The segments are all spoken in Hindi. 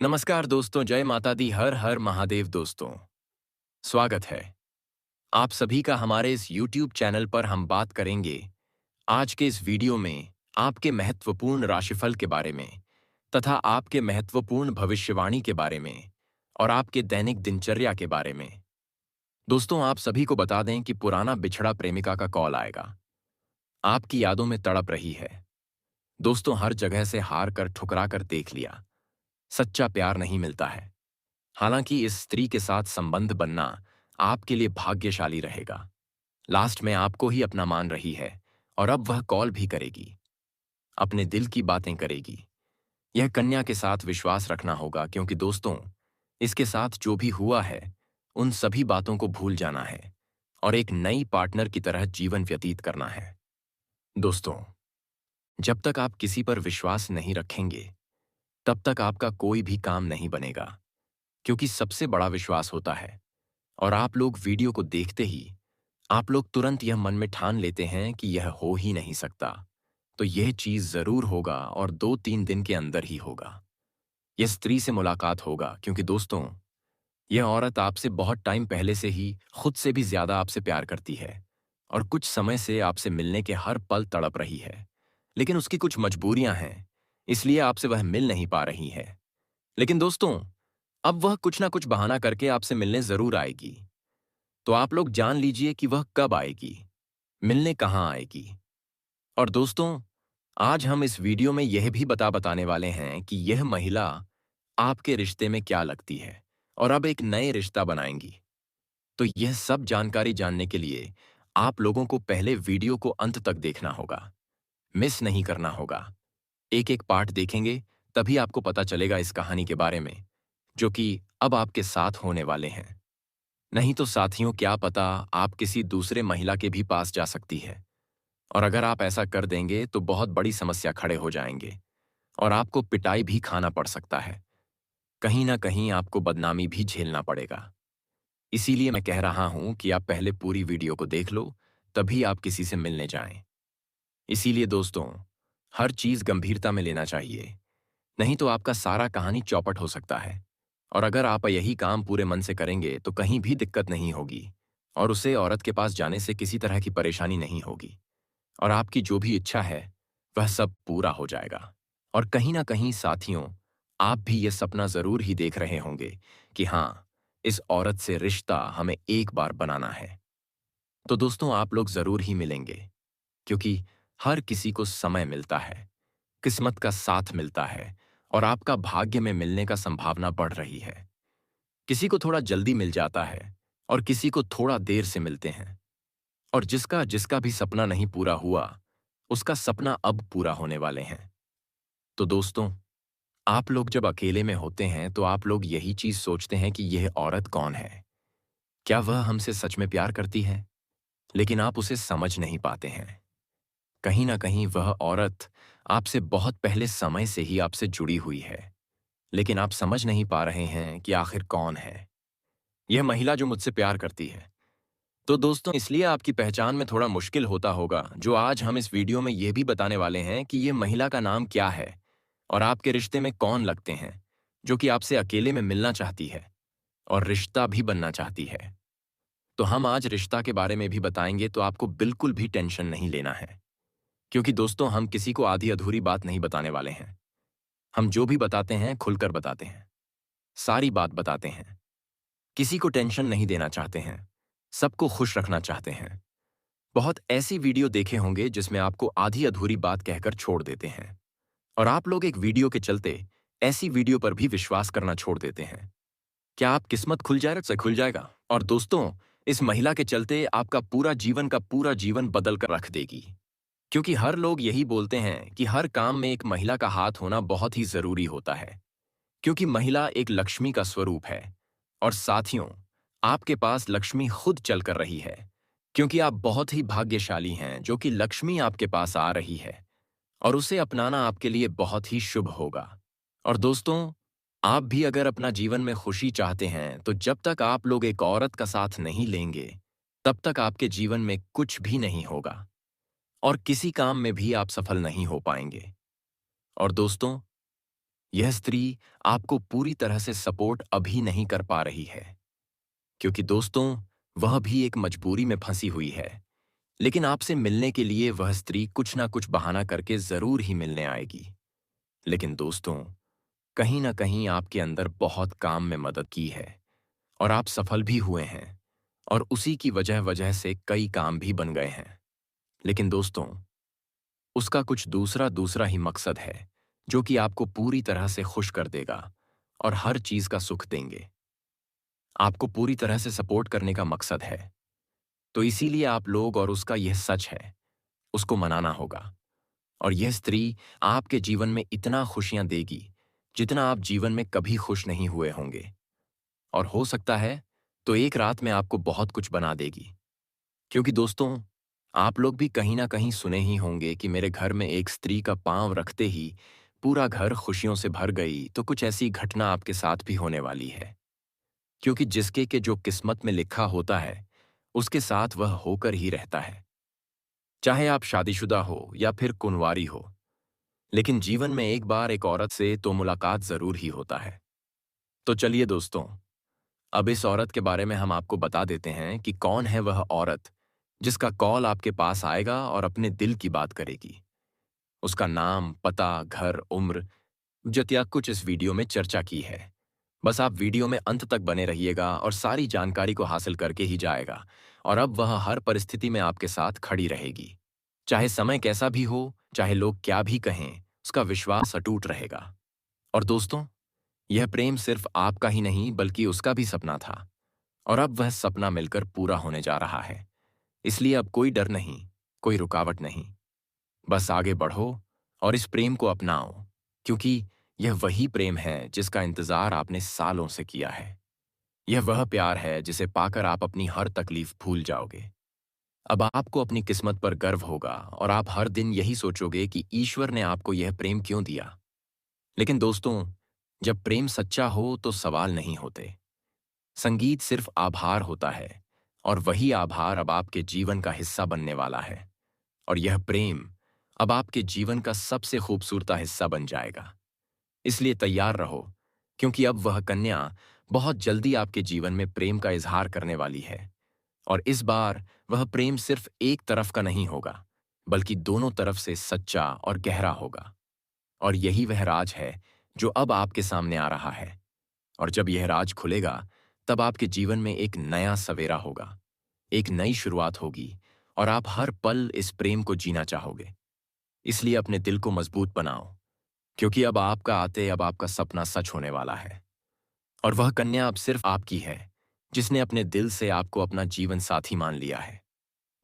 नमस्कार दोस्तों, जय माता दी, हर हर महादेव दोस्तों। स्वागत है आप सभी का हमारे इस YouTube चैनल पर। हम बात करेंगे आज के इस वीडियो में आपके महत्वपूर्ण राशिफल के बारे में तथा आपके महत्वपूर्ण भविष्यवाणी के बारे में और आपके दैनिक दिनचर्या के बारे में। दोस्तों, आप सभी को बता दें कि पुराना बिछड़ा प्रेमिका का कॉल आएगा। आपकी यादों में तड़प रही है। दोस्तों, हर जगह से हार कर ठुकरा कर देख लिया, सच्चा प्यार नहीं मिलता है। हालांकि इस स्त्री के साथ संबंध बनना आपके लिए भाग्यशाली रहेगा। लास्ट में आपको ही अपना मान रही है और अब वह कॉल भी करेगी, अपने दिल की बातें करेगी। यह कन्या के साथ विश्वास रखना होगा, क्योंकि दोस्तों, इसके साथ जो भी हुआ है उन सभी बातों को भूल जाना है और एक नई पार्टनर की तरह जीवन व्यतीत करना है। दोस्तों, जब तक आप किसी पर विश्वास नहीं रखेंगे तब तक आपका कोई भी काम नहीं बनेगा, क्योंकि सबसे बड़ा विश्वास होता है। और आप लोग वीडियो को देखते ही आप लोग तुरंत यह मन में ठान लेते हैं कि यह हो ही नहीं सकता। तो यह चीज जरूर होगा और 2-3 दिन के अंदर ही होगा। यह स्त्री से मुलाकात होगा, क्योंकि दोस्तों, यह औरत आपसे बहुत टाइम पहले से ही खुद से भी ज्यादा आपसे प्यार करती है और कुछ समय से आपसे मिलने के हर पल तड़प रही है। लेकिन उसकी कुछ मजबूरियां हैं, इसलिए आपसे वह मिल नहीं पा रही है। लेकिन दोस्तों, अब वह कुछ ना कुछ बहाना करके आपसे मिलने जरूर आएगी। तो आप लोग जान लीजिए कि वह कब आएगी, मिलने कहाँ आएगी। और दोस्तों, आज हम इस वीडियो में यह भी बताने वाले हैं कि यह महिला आपके रिश्ते में क्या लगती है और अब एक नए रिश्ता बनाएंगी। तो यह सब जानकारी जानने के लिए आप लोगों को पहले वीडियो को अंत तक देखना होगा, मिस नहीं करना होगा। एक एक पार्ट देखेंगे तभी आपको पता चलेगा इस कहानी के बारे में, जो कि अब आपके साथ होने वाले हैं। नहीं तो साथियों, क्या पता आप किसी दूसरे महिला के भी पास जा सकती है। और अगर आप ऐसा कर देंगे तो बहुत बड़ी समस्या खड़े हो जाएंगे और आपको पिटाई भी खाना पड़ सकता है। कहीं ना कहीं आपको बदनामी भी झेलना पड़ेगा। इसीलिए मैं कह रहा हूं कि आप पहले पूरी वीडियो को देख लो, तभी आप किसी से मिलने जाएं। इसीलिए दोस्तों, हर चीज गंभीरता में लेना चाहिए, नहीं तो आपका सारा कहानी चौपट हो सकता है। और अगर आप यही काम पूरे मन से करेंगे तो कहीं भी दिक्कत नहीं होगी और उसे औरत के पास जाने से किसी तरह की परेशानी नहीं होगी और आपकी जो भी इच्छा है वह सब पूरा हो जाएगा। और कहीं ना कहीं साथियों, आप भी ये सपना जरूर ही देख रहे होंगे कि हाँ, इस औरत से रिश्ता हमें एक बार बनाना है। तो दोस्तों, आप लोग जरूर ही मिलेंगे, क्योंकि हर किसी को समय मिलता है, किस्मत का साथ मिलता है और आपका भाग्य में मिलने का संभावना बढ़ रही है। किसी को थोड़ा जल्दी मिल जाता है और किसी को थोड़ा देर से मिलते हैं। और जिसका जिसका भी सपना नहीं पूरा हुआ, उसका सपना अब पूरा होने वाले हैं। तो दोस्तों, आप लोग जब अकेले में होते हैं तो आप लोग यही चीज सोचते हैं कि यह औरत कौन है, क्या वह हमसे सच में प्यार करती है। लेकिन आप उसे समझ नहीं पाते हैं। कहीं ना कहीं वह औरत आपसे बहुत पहले समय से ही आपसे जुड़ी हुई है, लेकिन आप समझ नहीं पा रहे हैं कि आखिर कौन है यह महिला जो मुझसे प्यार करती है। तो दोस्तों, इसलिए आपकी पहचान में थोड़ा मुश्किल होता होगा, जो आज हम इस वीडियो में यह भी बताने वाले हैं कि यह महिला का नाम क्या है और आपके रिश्ते में कौन लगते हैं, जो कि आपसे अकेले में मिलना चाहती है और रिश्ता भी बनना चाहती है। तो हम आज रिश्ता के बारे में भी बताएंगे, तो आपको बिल्कुल भी टेंशन नहीं लेना है, क्योंकि दोस्तों, हम किसी को आधी अधूरी बात नहीं बताने वाले हैं। हम जो भी बताते हैं खुलकर बताते हैं, सारी बात बताते हैं। किसी को टेंशन नहीं देना चाहते हैं, सबको खुश रखना चाहते हैं। बहुत ऐसी वीडियो देखे होंगे जिसमें आपको आधी अधूरी बात कहकर छोड़ देते हैं और आप लोग एक वीडियो के चलते ऐसी वीडियो पर भी विश्वास करना छोड़ देते हैं। क्या आप किस्मत खुल जाएगा से खुल जाएगा। और दोस्तों, इस महिला के चलते आपका पूरा जीवन बदल कर रख देगी, क्योंकि हर लोग यही बोलते हैं कि हर काम में एक महिला का हाथ होना बहुत ही जरूरी होता है, क्योंकि महिला एक लक्ष्मी का स्वरूप है। और साथियों, आपके पास लक्ष्मी खुद चल कर रही है, क्योंकि आप बहुत ही भाग्यशाली हैं जो कि लक्ष्मी आपके पास आ रही है और उसे अपनाना आपके लिए बहुत ही शुभ होगा। और दोस्तों, आप भी अगर अपना जीवन में खुशी चाहते हैं तो जब तक आप लोग एक औरत का साथ नहीं लेंगे, तब तक आपके जीवन में कुछ भी नहीं होगा और किसी काम में भी आप सफल नहीं हो पाएंगे। और दोस्तों, यह स्त्री आपको पूरी तरह से सपोर्ट अभी नहीं कर पा रही है, क्योंकि दोस्तों, वह भी एक मजबूरी में फंसी हुई है। लेकिन आपसे मिलने के लिए वह स्त्री कुछ ना कुछ बहाना करके जरूर ही मिलने आएगी। लेकिन दोस्तों, कहीं ना कहीं आपके अंदर बहुत काम में मदद की है और आप सफल भी हुए हैं, और उसी की वजह वजह से कई काम भी बन गए हैं। लेकिन दोस्तों, उसका कुछ दूसरा दूसरा ही मकसद है, जो कि आपको पूरी तरह से खुश कर देगा और हर चीज का सुख देंगे। आपको पूरी तरह से सपोर्ट करने का मकसद है, तो इसीलिए आप लोग और उसका यह सच है, उसको मनाना होगा। और यह स्त्री आपके जीवन में इतना खुशियां देगी जितना आप जीवन में कभी खुश नहीं हुए होंगे। और हो सकता है तो एक रात में आपको बहुत कुछ बना देगी। क्योंकि दोस्तों, आप लोग भी कहीं ना कहीं सुने ही होंगे कि मेरे घर में एक स्त्री का पांव रखते ही पूरा घर खुशियों से भर गई। तो कुछ ऐसी घटना आपके साथ भी होने वाली है, क्योंकि जिसके के जो किस्मत में लिखा होता है, उसके साथ वह होकर ही रहता है। चाहे आप शादीशुदा हो या फिर कुंवारी हो, लेकिन जीवन में एक बार एक औरत से तो मुलाकात जरूर ही होता है। तो चलिए दोस्तों, अब इस औरत के बारे में हम आपको बता देते हैं कि कौन है वह औरत जिसका कॉल आपके पास आएगा और अपने दिल की बात करेगी। उसका नाम, पता, घर, उम्र, जतिया कुछ इस वीडियो में चर्चा की है। बस आप वीडियो में अंत तक बने रहिएगा और सारी जानकारी को हासिल करके ही जाएगा। और अब वह हर परिस्थिति में आपके साथ खड़ी रहेगी। चाहे समय कैसा भी हो, चाहे लोग क्या भी कहें, उसका विश्वास अटूट रहेगा। और दोस्तों, यह प्रेम सिर्फ आपका ही नहीं बल्कि उसका भी सपना था, और अब वह सपना मिलकर पूरा होने जा रहा है। इसलिए अब कोई डर नहीं, कोई रुकावट नहीं। बस आगे बढ़ो और इस प्रेम को अपनाओ, क्योंकि यह वही प्रेम है जिसका इंतजार आपने सालों से किया है। यह वह प्यार है जिसे पाकर आप अपनी हर तकलीफ भूल जाओगे। अब आपको अपनी किस्मत पर गर्व होगा और आप हर दिन यही सोचोगे कि ईश्वर ने आपको यह प्रेम क्यों दिया। लेकिन दोस्तों, जब प्रेम सच्चा हो तो सवाल नहीं होते। संगीत सिर्फ आभार होता है, और वही आभार अब आपके जीवन का हिस्सा बनने वाला है। और यह प्रेम अब आपके जीवन का सबसे खूबसूरत हिस्सा बन जाएगा। इसलिए तैयार रहो, क्योंकि अब वह कन्या बहुत जल्दी आपके जीवन में प्रेम का इजहार करने वाली है। और इस बार वह प्रेम सिर्फ एक तरफ का नहीं होगा, बल्कि दोनों तरफ से सच्चा और गहरा होगा। और यही वह राज है जो अब आपके सामने आ रहा है। और जब यह राज खुलेगा, तब आपके जीवन में एक नया सवेरा होगा, एक नई शुरुआत होगी, और आप हर पल इस प्रेम को जीना चाहोगे। इसलिए अपने दिल को मजबूत बनाओ, क्योंकि अब आपका सपना सच होने वाला है। और वह कन्या अब सिर्फ आपकी है, जिसने अपने दिल से आपको अपना जीवन साथी मान लिया है।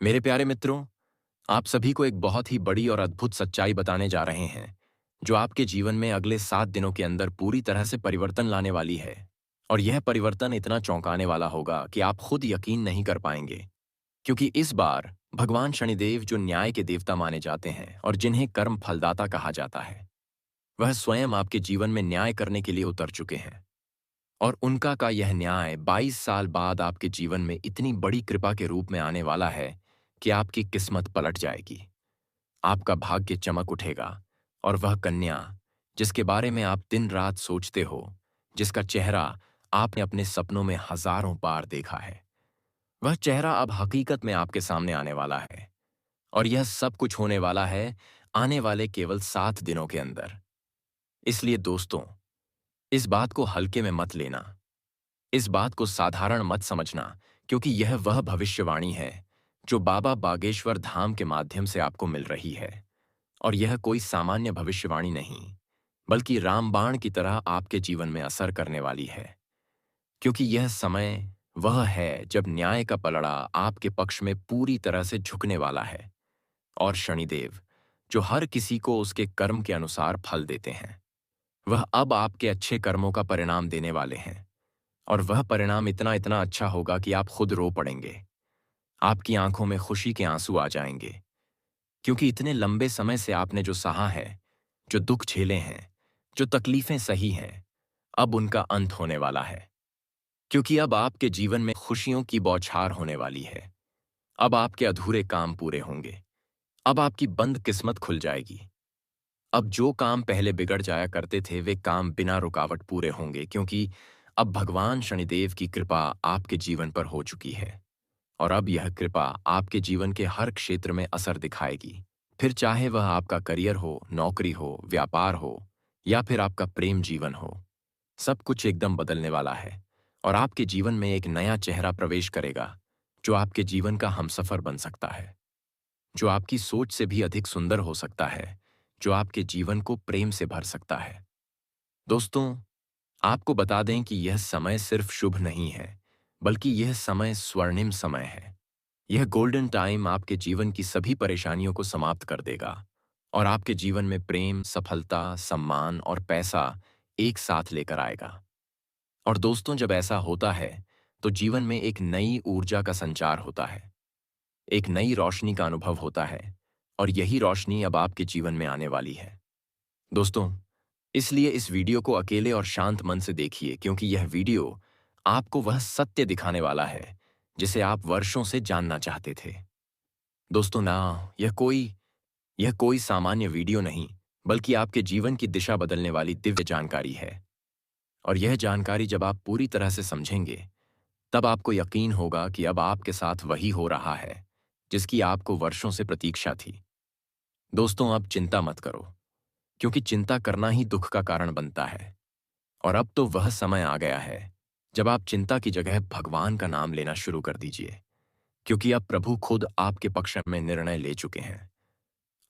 मेरे प्यारे मित्रों, आप सभी को एक बहुत ही बड़ी और अद्भुत सच्चाई बताने जा रहे हैं, जो आपके जीवन में अगले 7 दिनों के अंदर पूरी तरह से परिवर्तन लाने वाली है। और यह परिवर्तन इतना चौंकाने वाला होगा कि आप खुद यकीन नहीं कर पाएंगे। क्योंकि इस बार भगवान शनिदेव, जो न्याय के देवता माने जाते हैं और जिन्हें कर्म फलदाता कहा जाता है, वह स्वयं आपके जीवन में न्याय करने के लिए उतर चुके हैं। और उनका का यह न्याय 22 साल बाद आपके जीवन में इतनी बड़ी कृपा के रूप में आने वाला है कि आपकी किस्मत पलट जाएगी। आपका भाग्य चमक उठेगा, और वह कन्या जिसके बारे में आप दिन रात सोचते हो, जिसका चेहरा आपने अपने सपनों में हजारों बार देखा है, वह चेहरा अब हकीकत में आपके सामने आने वाला है। और यह सब कुछ होने वाला है आने वाले केवल 7 दिनों के अंदर। इसलिए दोस्तों, इस बात को हल्के में मत लेना, इस बात को साधारण मत समझना, क्योंकि यह वह भविष्यवाणी है जो बाबा बागेश्वर धाम के माध्यम से आपको मिल रही है। और यह कोई सामान्य भविष्यवाणी नहीं, बल्कि रामबाण की तरह आपके जीवन में असर करने वाली है। क्योंकि यह समय वह है जब न्याय का पलड़ा आपके पक्ष में पूरी तरह से झुकने वाला है। और शनिदेव, जो हर किसी को उसके कर्म के अनुसार फल देते हैं, वह अब आपके अच्छे कर्मों का परिणाम देने वाले हैं। और वह परिणाम इतना इतना अच्छा होगा कि आप खुद रो पड़ेंगे। आपकी आंखों में खुशी के आंसू आ जाएंगे, क्योंकि इतने लंबे समय से आपने जो सहा है, जो दुख झेले हैं, जो तकलीफें सही हैं, अब उनका अंत होने वाला है। क्योंकि अब आपके जीवन में खुशियों की बौछार होने वाली है। अब आपके अधूरे काम पूरे होंगे। अब आपकी बंद किस्मत खुल जाएगी। अब जो काम पहले बिगड़ जाया करते थे वे काम बिना रुकावट पूरे होंगे, क्योंकि अब भगवान शनिदेव की कृपा आपके जीवन पर हो चुकी है। और अब यह कृपा आपके जीवन के हर क्षेत्र में असर दिखाएगी। फिर चाहे वह आपका करियर हो, नौकरी हो, व्यापार हो या फिर आपका प्रेम जीवन हो, सब कुछ एकदम बदलने वाला है। और आपके जीवन में एक नया चेहरा प्रवेश करेगा, जो आपके जीवन का हमसफर बन सकता है, जो आपकी सोच से भी अधिक सुंदर हो सकता है, जो आपके जीवन को प्रेम से भर सकता है। दोस्तों, आपको बता दें कि यह समय सिर्फ शुभ नहीं है, बल्कि यह समय स्वर्णिम समय है। यह गोल्डन टाइम आपके जीवन की सभी परेशानियों को समाप्त कर देगा और आपके जीवन में प्रेम, सफलता, सम्मान और पैसा एक साथ लेकर आएगा। और दोस्तों, जब ऐसा होता है तो जीवन में एक नई ऊर्जा का संचार होता है, एक नई रोशनी का अनुभव होता है, और यही रोशनी अब आपके जीवन में आने वाली है। दोस्तों, इसलिए इस वीडियो को अकेले और शांत मन से देखिए, क्योंकि यह वीडियो आपको वह सत्य दिखाने वाला है जिसे आप वर्षों से जानना चाहते थे। दोस्तों ना, यह कोई सामान्य वीडियो नहीं, बल्कि आपके जीवन की दिशा बदलने वाली दिव्य जानकारी है। और यह जानकारी जब आप पूरी तरह से समझेंगे, तब आपको यकीन होगा कि अब आपके साथ वही हो रहा है जिसकी आपको वर्षों से प्रतीक्षा थी। दोस्तों, अब चिंता मत करो, क्योंकि चिंता करना ही दुख का कारण बनता है। और अब तो वह समय आ गया है जब आप चिंता की जगह भगवान का नाम लेना शुरू कर दीजिए, क्योंकि अब प्रभु खुद आपके पक्ष में निर्णय ले चुके हैं।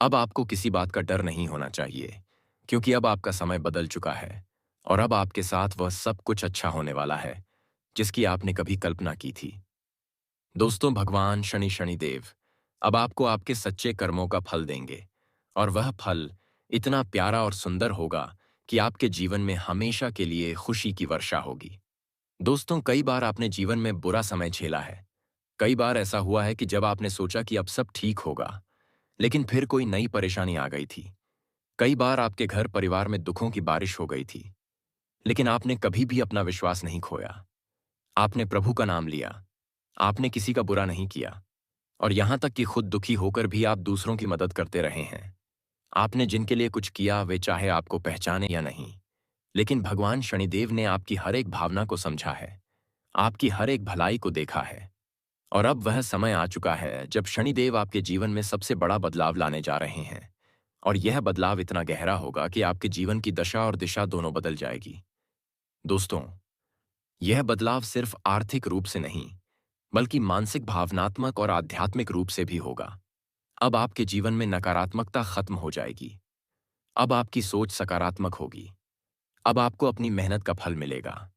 अब आपको किसी बात का डर नहीं होना चाहिए, क्योंकि अब आपका समय बदल चुका है और अब आपके साथ वह सब कुछ अच्छा होने वाला है जिसकी आपने कभी कल्पना की थी। दोस्तों, भगवान शनिदेव अब आपको आपके सच्चे कर्मों का फल देंगे, और वह फल इतना प्यारा और सुंदर होगा कि आपके जीवन में हमेशा के लिए खुशी की वर्षा होगी। दोस्तों, कई बार आपने जीवन में बुरा समय झेला है। कई बार ऐसा हुआ है कि जब आपने सोचा कि अब सब ठीक होगा, लेकिन फिर कोई नई परेशानी आ गई थी। कई बार आपके घर परिवार में दुखों की बारिश हो गई थी, लेकिन आपने कभी भी अपना विश्वास नहीं खोया। आपने प्रभु का नाम लिया, आपने किसी का बुरा नहीं किया, और यहां तक कि खुद दुखी होकर भी आप दूसरों की मदद करते रहे हैं। आपने जिनके लिए कुछ किया, वे चाहे आपको पहचाने या नहीं, लेकिन भगवान शनिदेव ने आपकी हर एक भावना को समझा है, आपकी हर एक भलाई को देखा है। और अब वह समय आ चुका है जब शनिदेव आपके जीवन में सबसे बड़ा बदलाव लाने जा रहे हैं। और यह बदलाव इतना गहरा होगा कि आपके जीवन की दशा और दिशा दोनों बदल जाएगी। दोस्तों, यह बदलाव सिर्फ आर्थिक रूप से नहीं, बल्कि मानसिक, भावनात्मक और आध्यात्मिक रूप से भी होगा। अब आपके जीवन में नकारात्मकता खत्म हो जाएगी। अब आपकी सोच सकारात्मक होगी। अब आपको अपनी मेहनत का फल मिलेगा।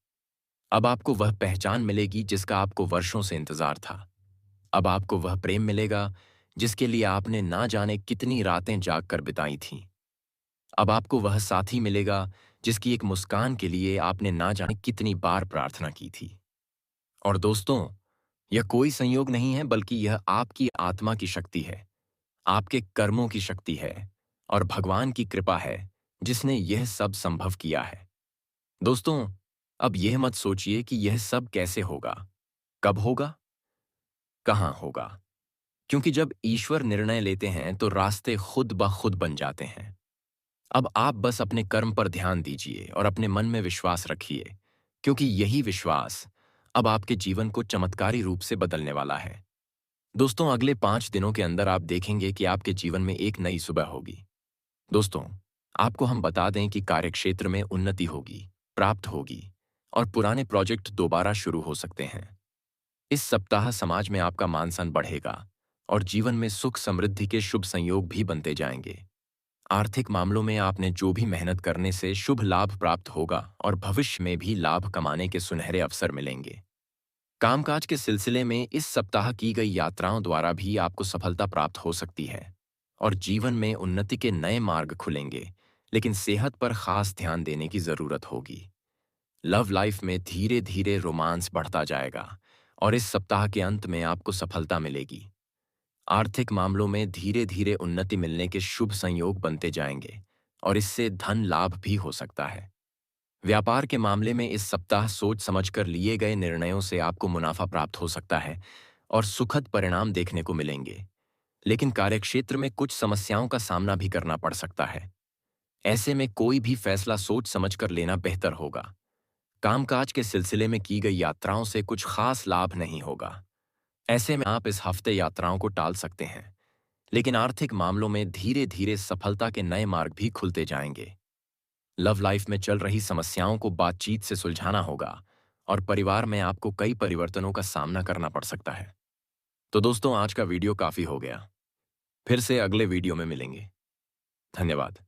अब आपको वह पहचान मिलेगी जिसका आपको वर्षों से इंतजार था। अब आपको वह प्रेम मिलेगा जिसके लिए आपने ना जाने कितनी रातें जागकर बिताई थीं। अब आपको वह साथी मिलेगा जिसकी एक मुस्कान के लिए आपने ना जाने कितनी बार प्रार्थना की थी। और दोस्तों, यह कोई संयोग नहीं है, बल्कि यह आपकी आत्मा की शक्ति है, आपके कर्मों की शक्ति है, और भगवान की कृपा है जिसने यह सब संभव किया है। दोस्तों, अब यह मत सोचिए कि यह सब कैसे होगा, कब होगा, कहाँ होगा, क्योंकि जब ईश्वर निर्णय लेते हैं तो रास्ते खुद ब खुद बन जाते हैं। अब आप बस अपने कर्म पर ध्यान दीजिए और अपने मन में विश्वास रखिए, क्योंकि यही विश्वास अब आपके जीवन को चमत्कारी रूप से बदलने वाला है। दोस्तों, अगले 5 दिनों के अंदर आप देखेंगे कि आपके जीवन में एक नई सुबह होगी। दोस्तों, आपको हम बता दें कि कार्यक्षेत्र में उन्नति होगी, प्राप्त होगी, और पुराने प्रोजेक्ट दोबारा शुरू हो सकते हैं। इस सप्ताह समाज में आपका मान सम्मान बढ़ेगा और जीवन में सुख समृद्धि के शुभ संयोग भी बनते जाएंगे। आर्थिक मामलों में आपने जो भी मेहनत करने से शुभ लाभ प्राप्त होगा और भविष्य में भी लाभ कमाने के सुनहरे अवसर मिलेंगे। कामकाज के सिलसिले में इस सप्ताह की गई यात्राओं द्वारा भी आपको सफलता प्राप्त हो सकती है और जीवन में उन्नति के नए मार्ग खुलेंगे, लेकिन सेहत पर खास ध्यान देने की जरूरत होगी। लव लाइफ में धीरे धीरे रोमांस बढ़ता जाएगा और इस सप्ताह के अंत में आपको सफलता मिलेगी। आर्थिक मामलों में धीरे धीरे उन्नति मिलने के शुभ संयोग बनते जाएंगे और इससे धन लाभ भी हो सकता है। व्यापार के मामले में इस सप्ताह सोच समझकर लिए गए निर्णयों से आपको मुनाफा प्राप्त हो सकता है और सुखद परिणाम देखने को मिलेंगे, लेकिन कार्यक्षेत्र में कुछ समस्याओं का सामना भी करना पड़ सकता है। ऐसे में कोई भी फैसला सोच समझ कर लेना बेहतर होगा। कामकाज के सिलसिले में की गई यात्राओं से कुछ खास लाभ नहीं होगा। ऐसे में आप इस हफ्ते यात्राओं को टाल सकते हैं, लेकिन आर्थिक मामलों में धीरे धीरे सफलता के नए मार्ग भी खुलते जाएंगे। लव लाइफ में चल रही समस्याओं को बातचीत से सुलझाना होगा और परिवार में आपको कई परिवर्तनों का सामना करना पड़ सकता है। तो दोस्तों, आज का वीडियो काफी हो गया। फिर से अगले वीडियो में मिलेंगे। धन्यवाद।